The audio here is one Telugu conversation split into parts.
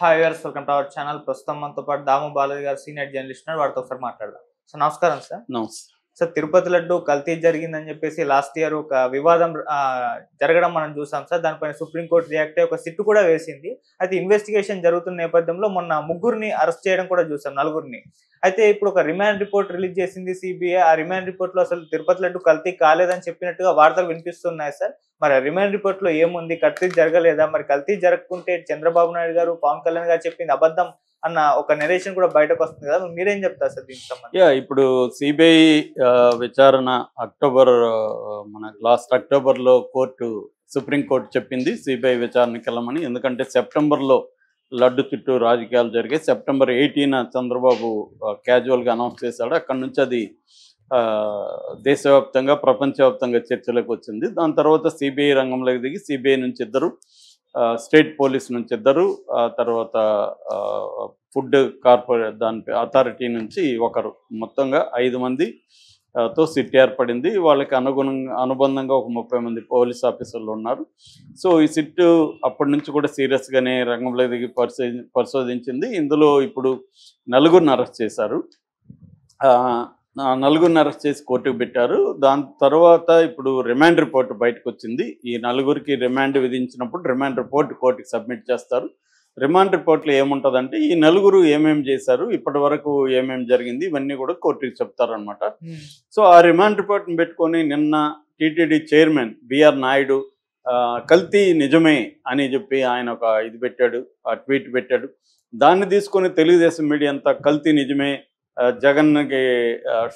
Hi viewers, welcome to our channel. ప్రస్తుతం మనతో పాటు దాము బాలాజీ గారు సీనియర్ జర్నలిస్ట్ ఉన్నారు. వారితో ఒకసారి మాట్లాడదాం. సో నమస్కారం సార్. నమస్తే. సార్, తిరుపతి లడ్డు కల్తీ జరిగిందని చెప్పేసి లాస్ట్ ఇయర్ ఒక వివాదం జరగడం మనం చూసాం సార్. దానిపైన సుప్రీంకోర్టు రియాక్ట్ అయ్యి ఒక సిట్టు కూడా వేసింది. అయితే ఇన్వెస్టిగేషన్ జరుగుతున్న నేపథ్యంలో మొన్న ముగ్గురిని అరెస్ట్ చేయడం కూడా చూసాం, నలుగురిని. అయితే ఇప్పుడు ఒక రిమాండ్ రిపోర్ట్ రిలీజ్ చేసింది సిబిఐ. ఆ రిమాండ్ రిపోర్ట్ లో అసలు తిరుపతి లడ్డు కల్తీ కాలేదని చెప్పినట్టుగా వార్తలు వినిపిస్తున్నాయి సార్. మరి ఆ రిమాండ్ రిపోర్ట్ లో ఏముంది? కల్తీ జరగలేదా? మరి కల్తీ జరగకుంటే చంద్రబాబు నాయుడు గారు, పవన్ కళ్యాణ్ గారు చెప్పింది అబద్ధం అన్న ఒక నెరేషన్ కూడా బయటకు వస్తుంది కదా. మీరేం చెప్తారు సార్ దీనికి సంబంధించి? ఇప్పుడు సిబిఐ విచారణ లాస్ట్ అక్టోబర్లో సుప్రీంకోర్టు చెప్పింది సిబిఐ విచారణకి వెళ్ళమని. ఎందుకంటే సెప్టెంబర్లో లడ్డు చుట్టూ రాజకీయాలు జరిగాయి. సెప్టెంబర్ 18 చంద్రబాబు క్యాజువల్గా అనౌన్స్ చేశాడు. అక్కడి నుంచి అది దేశవ్యాప్తంగా ప్రపంచవ్యాప్తంగా చర్చలోకి వచ్చింది. దాని తర్వాత సిబిఐ రంగంలోకి దిగి సిబిఐ నుంచి ఇద్దరు, స్టేట్ పోలీస్ నుంచి ఇద్దరు, తర్వాత ఫుడ్ దాని అథారిటీ నుంచి ఒకరు, మొత్తంగా 5 మంది తో సిట్ ఏర్పడింది. వాళ్ళకి అనుబంధంగా ఒక 30 మంది పోలీస్ ఆఫీసర్లు ఉన్నారు. సో ఈ సిట్ అప్పటి నుంచి కూడా సీరియస్గానే రంగంలో దిగి పరిశోధించింది. ఇందులో ఇప్పుడు 4గురిని అరెస్ట్ చేశారు. 4గురిని అరెస్ట్ చేసి కోర్టుకు పెట్టారు. దాని తర్వాత ఇప్పుడు రిమాండ్ రిపోర్ట్ బయటకు వచ్చింది. ఈ 4గురికి రిమాండ్ విధించినప్పుడు రిమాండ్ రిపోర్ట్ కోర్టుకి సబ్మిట్ చేస్తారు. రిమాండ్ రిపోర్ట్లో ఏముంటుందంటే ఈ 4గురు ఏమేమి చేశారు, ఇప్పటి వరకు ఏమేమి జరిగింది, ఇవన్నీ కూడా కోర్టుకి చెప్తారనమాట. సో ఆ రిమాండ్ రిపోర్ట్ని పెట్టుకొని నిన్న టీటీడీ చైర్మన్ బిఆర్ నాయుడు కల్తీ నిజమే అని చెప్పి ఆయన ఒక ట్వీట్ పెట్టాడు. దాన్ని తీసుకొని తెలుగుదేశం మీడియా అంతా కల్తీ నిజమే, జగన్కి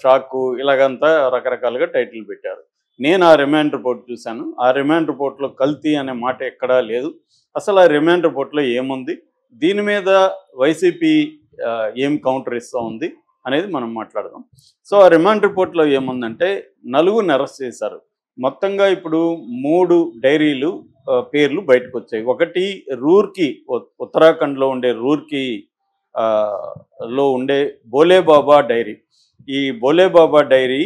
షాకు, ఇలాగంతా రకరకాలుగా టైటిల్ పెట్టారు. నేను ఆ రిమాండ్ రిపోర్ట్ చూశాను. ఆ రిమాండ్ రిపోర్ట్లో కల్తీ అనే మాట ఎక్కడా లేదు. అసలు ఆ రిమాండ్ రిపోర్ట్లో ఏముంది, దీని మీద వైసీపీ ఏం కౌంటర్ ఇస్తూ ఉంది అనేది మనం మాట్లాడదాం. సో ఆ రిమాండ్ రిపోర్ట్లో ఏముందంటే 4గురిని అరెస్ట్ చేశారు. మొత్తంగా ఇప్పుడు 3 డైరీలు పేర్లు బయటకు వచ్చాయి. ఒకటి రూర్కీ, ఉత్తరాఖండ్లో ఉండే రూర్కీ లో ఉండే బోలేబాబా డైరీ. ఈ బోలేబాబా డైరీ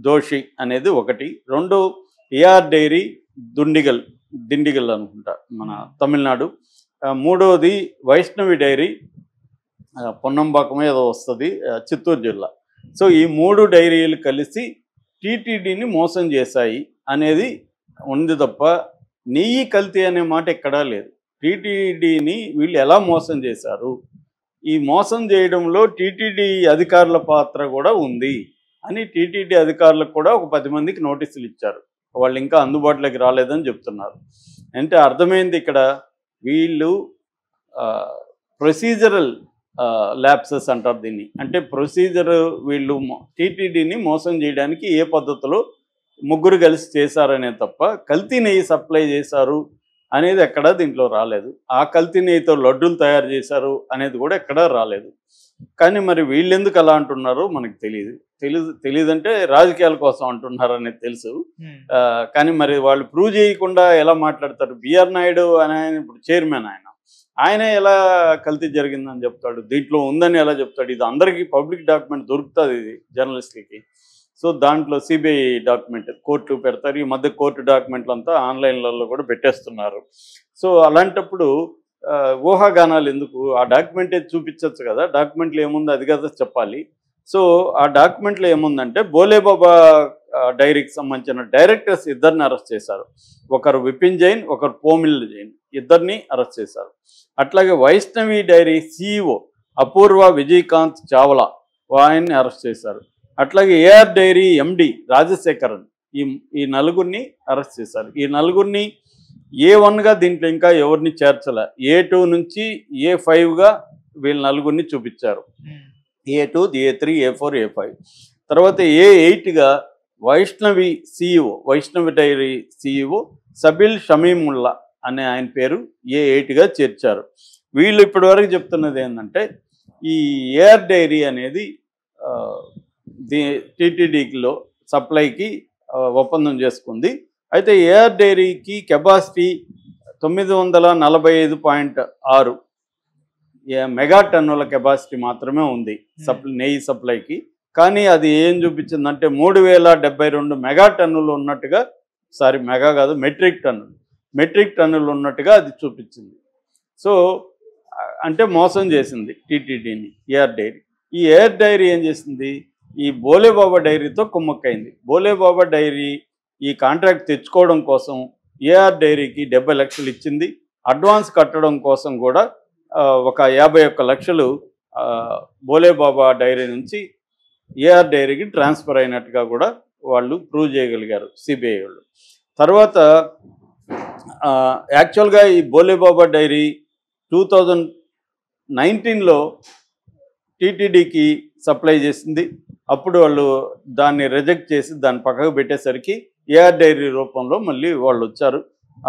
దోషి అనేది ఒకటి. 2 ఏఆర్ డైరీ దిండిగల్ అనుకుంటా, మన తమిళనాడు. 3వది వైష్ణవి డైరీ, పొన్నంబాకం ఏదో వస్తుంది, చిత్తూరు జిల్లా. సో ఈ 3 డైరీలు కలిసి టీటీడీని మోసం చేశాయి అనేది ఉంది తప్ప నెయ్యి కల్తీ అనే మాట ఎక్కడా లేదు. టీటీడీని వీళ్ళు ఎలా మోసం చేశారు, ఈ మోసం చేయడంలో టీటీడీ అధికారుల పాత్ర కూడా ఉంది అని టీటీడీ అధికారులకు కూడా ఒక 10 మందికి నోటీసులు ఇచ్చారు. వాళ్ళు ఇంకా అందుబాటులోకి రాలేదని చెప్తున్నారు. అంటే అర్థమైంది ఇక్కడ వీళ్ళు ప్రొసీజరల్ ల్యాప్సెస్ అంటారు దీన్ని. అంటే వీళ్ళు టీటీడీని మోసం చేయడానికి ఏ పద్ధతిలో 3 కలిసి చేశారనే తప్ప కల్తీ నెయ్యి సప్లై చేశారు అనేది ఎక్కడా దీంట్లో రాలేదు. ఆ కల్తీ నెయ్యితో లడ్డూలు తయారు చేశారు అనేది కూడా ఎక్కడా రాలేదు. కానీ మరి వీళ్ళెందుకు అలా అంటున్నారో మనకు తెలియదంటే రాజకీయాల కోసం అంటున్నారు అనేది తెలుసు. కానీ మరి వాళ్ళు ప్రూవ్ చేయకుండా ఎలా మాట్లాడతారు? బిఆర్ నాయుడు అని ఆయన ఇప్పుడు చైర్మన్, ఆయన ఎలా కల్తీ జరిగిందని చెప్తాడు, దీంట్లో ఉందని ఎలా చెప్తాడు? ఇది అందరికీ పబ్లిక్ డాక్యుమెంట్ దొరుకుతుంది, ఇది జర్నలిస్టులకి. సో దాంట్లో సిబిఐ డాక్యుమెంట్ కోర్టు పెడతారు. ఈ మధ్య కోర్టు డాక్యుమెంట్లు అంతా ఆన్లైన్లలో కూడా పెట్టేస్తున్నారు. సో అలాంటప్పుడు ఊహాగానాలు ఎందుకు? ఆ డాక్యుమెంటే చూపించవచ్చు కదా. డాక్యుమెంట్లు ఏముందో అది కదా చెప్పాలి. సో ఆ డాక్యుమెంట్లో ఏముందంటే బోలేబాబా డైరీకి సంబంధించిన డైరెక్టర్స్ 2ని అరెస్ట్ చేశారు. ఒకరు విపిన్ జైన్, ఒకరు పోమిల్ జైన్, 2ని అరెస్ట్ చేశారు. అట్లాగే వైష్ణవి డైరీ సిఇఓ అపూర్వ విజయకాంత్ చావ్లా, ఆయన్ని అరెస్ట్ చేశారు. అట్లాగే ఏఆర్ డైరీ ఎండి రాజశేఖరన్, ఈ 4గురిని అరెస్ట్ చేశారు. ఈ 4గురిని A1గా దీంట్లో ఇంకా ఎవరిని చేర్చలే. A2 నుంచి A5గా వీళ్ళ 4గురిని చూపించారు. A2, A3, A4, A5. తర్వాత A8గా వైష్ణవి డైరీ సిఇఓ సబిల్ షమీముల్లా అనే ఆయన పేరు A8గా చేర్చారు. వీళ్ళు ఇప్పటివరకు చెప్తున్నది ఏంటంటే ఈ ఏఆర్ డైరీ అనేది టీటీడీలో సప్లైకి ఒప్పందం చేసుకుంది. అయితే ఏఆర్ డైరీకి కెపాసిటీ 945.6 మెగా టన్నుల కెపాసిటీ మాత్రమే ఉంది నెయ్యి సప్లైకి. కానీ అది ఏం చూపించిందంటే 3072 మెగా టన్నులు ఉన్నట్టుగా, మెగా కాదు మెట్రిక్ టన్నులు ఉన్నట్టుగా అది చూపించింది. సో అంటే మోసం చేసింది టీటీడీని ఏఆర్ డైరీ. ఈ ఏఆర్ డైరీ ఏం చేసింది, ఈ బోలేబాబా డైరీతో కుమ్మక్కైంది. బోలేబాబా డైరీ ఈ కాంట్రాక్ట్ తెచ్చుకోవడం కోసం ఏఆర్ డైరీకి 70 లక్షలు ఇచ్చింది. అడ్వాన్స్ కట్టడం కోసం కూడా ఒక 51 లక్షలు బోలేబాబా డైరీ నుంచి ఏఆర్ డైరీకి ట్రాన్స్ఫర్ అయినట్టుగా కూడా వాళ్ళు ప్రూవ్ చేయగలిగారు సిబిఐ వాళ్ళు. తర్వాత యాక్చువల్గా ఈ బోలేబాబా డైరీ 2019లో టీటీడీకి సప్లై చేసింది. అప్పుడు వాళ్ళు దాన్ని రిజెక్ట్ చేసి దాన్ని పక్కకు పెట్టేసరికి ఏఆర్ డైరీ రూపంలో మళ్ళీ వాళ్ళు వచ్చారు.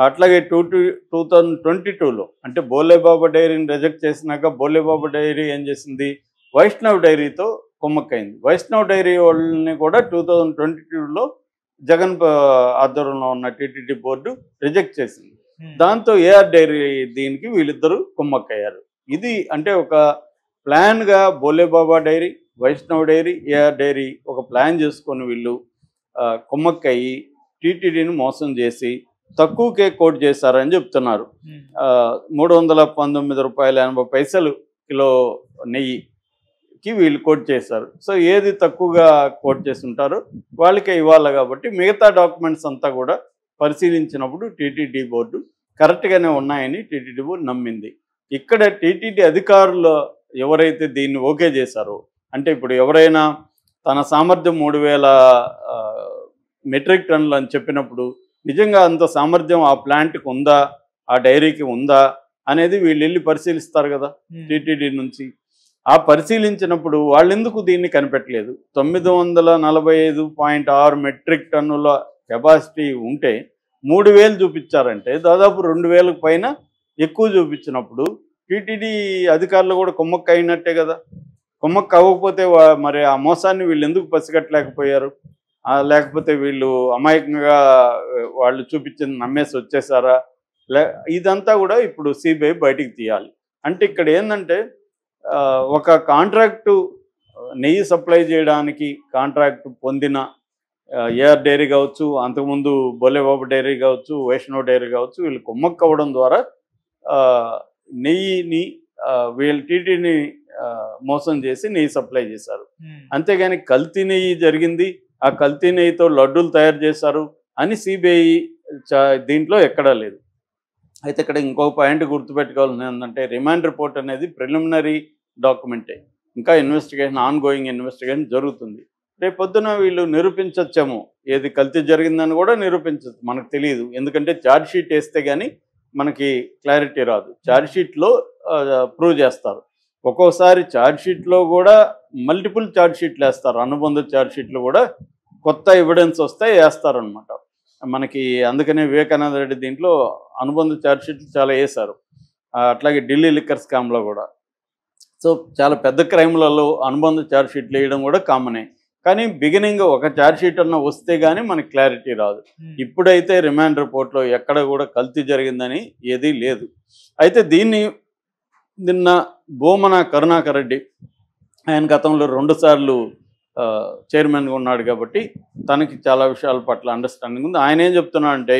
అట్లాగే 2022లో అంటే బోలేబాబా డైరీని రిజెక్ట్ చేసినాక బోలేబాబా డైరీ ఏం చేసింది, వైష్ణవ్ డైరీతో కుమ్మక్కైంది. వైష్ణవ్ డైరీ వాళ్ళని కూడా 2022లో జగన్ ఆధ్వర్యంలో ఉన్న టీటీడీ బోర్డు రిజెక్ట్ చేసింది. దాంతో ఏఆర్ డైరీ దీనికి వీళ్ళిద్దరూ కుమ్మక్కయ్యారు. ఇది అంటే ఒక ప్లాన్గా Bholebaba dairy, Vaishnav dairy, AR dairy ఒక ప్లాన్ చేసుకొని వీళ్ళు కుమ్మక్కయ్యి టీటీడీని మోసం చేసి తక్కువకే కోట్ చేశారని చెప్తున్నారు. 319 రూపాయల 80 పైసలు కిలో నెయ్యికి వీళ్ళు కోట్ చేశారు. సో ఏది తక్కువగా కోట్ చేసి ఉంటారో వాళ్ళకే ఇవ్వాలి కాబట్టి మిగతా డాక్యుమెంట్స్ అంతా కూడా పరిశీలించినప్పుడు టీటీడీ బోర్డు కరెక్ట్గానే ఉన్నాయని టీటీడీ బోర్డు నమ్మింది. ఇక్కడ టీటీడీ అధికారులు ఎవరైతే దీన్ని ఓకే చేశారో, అంటే ఇప్పుడు ఎవరైనా తన సామర్థ్యం 3000 మెట్రిక్ టన్నులు అని చెప్పినప్పుడు నిజంగా అంత సామర్థ్యం ఆ ప్లాంట్కి ఉందా, ఆ డైరీకి ఉందా అనేది వీళ్ళు వెళ్ళి పరిశీలిస్తారు కదా టీటీడీ నుంచి. ఆ పరిశీలించినప్పుడు వాళ్ళెందుకు దీన్ని కనిపెట్టలేదు? 945.6 మెట్రిక్ టన్నుల కెపాసిటీ ఉంటే 3000 చూపించారంటే దాదాపు 2000 పైన ఎక్కువ చూపించినప్పుడు టీటీడీ అధికారులు కూడా కుమ్మక్క అయినట్టే కదా. కుమ్మక్క అవ్వకపోతే మరి ఆ మోసాన్ని వీళ్ళు ఎందుకు పసిగట్టలేకపోయారు? లేకపోతే వీళ్ళు అమాయకంగా వాళ్ళు చూపించింది నమ్మేసి వచ్చేసారా? ఇదంతా కూడా ఇప్పుడు సిబిఐ బయటికి తీయాలి. అంటే ఇక్కడ ఏంటంటే ఒక కాంట్రాక్టు నెయ్యి సప్లై చేయడానికి కాంట్రాక్ట్ పొందిన ఏఆర్ డైరీ కావచ్చు, అంతకుముందు బోలేబాబా డైరీ కావచ్చు, వైష్ణవ్ డైరీ కావచ్చు, వీళ్ళు కుమ్మక్క అవ్వడం ద్వారా నెయ్యిని వీళ్ళు టీటీని మోసం చేసి నెయ్యి సప్లై చేశారు. అంతేగాని కల్తీ నెయ్యి జరిగింది, ఆ కల్తీ నెయ్యితో లడ్డూలు తయారు చేశారు అని సిబిఐ దీంట్లో ఎక్కడా లేదు. అయితే ఇక్కడ ఇంకో పాయింట్ గుర్తుపెట్టుకోవాల్సింది ఏంటంటే రిమాండ్ రిపోర్ట్ అనేది ప్రిలిమినరీ డాక్యుమెంటే, ఇంకా ఇన్వెస్టిగేషన్ ఆన్గోయింగ్ ఇన్వెస్టిగేషన్ జరుగుతుంది. రేపు పొద్దున వీళ్ళు నిరూపించచ్చేమో, ఏది కల్తీ జరిగిందని కూడా నిరూపించచ్చు, మనకు తెలియదు. ఎందుకంటే ఛార్జ్ షీట్ వేస్తే కానీ మనకి క్లారిటీ రాదు. ఛార్జ్ షీట్లో ప్రూవ్ చేస్తారు. ఒక్కోసారి ఛార్జ్ షీట్లో కూడా మల్టిపుల్ ఛార్జ్ షీట్లు వేస్తారు, అనుబంధ ఛార్జ్ షీట్లు కూడా కొత్త ఎవిడెన్స్ వస్తే వేస్తారనమాట మనకి. అందుకనే వివేకానంద రెడ్డి దీంట్లో అనుబంధ ఛార్జ్ షీట్లు చాలా వేశారు. అట్లాగే ఢిల్లీ లిక్కర్ స్కామ్లో కూడా. సో చాలా పెద్ద క్రైమ్లలో అనుబంధ ఛార్జ్ షీట్లు వేయడం కూడా కామనే. కానీ బిగినింగ్ ఒక ఛార్జ్ షీట్ అన్న వస్తే కానీ మనకి క్లారిటీ రాదు. ఇప్పుడైతే రిమాండ్ రిపోర్ట్లో ఎక్కడ కూడా కల్తీ జరిగిందని ఏదీ లేదు. అయితే దీన్ని నిన్న భూమన కరుణాకర్ రెడ్డి, ఆయన గతంలో 2 సార్లు చైర్మన్గా ఉన్నాడు కాబట్టి తనకి చాలా విషయాల పట్ల అండర్స్టాండింగ్ ఉంది. ఆయన ఏం చెప్తున్నా అంటే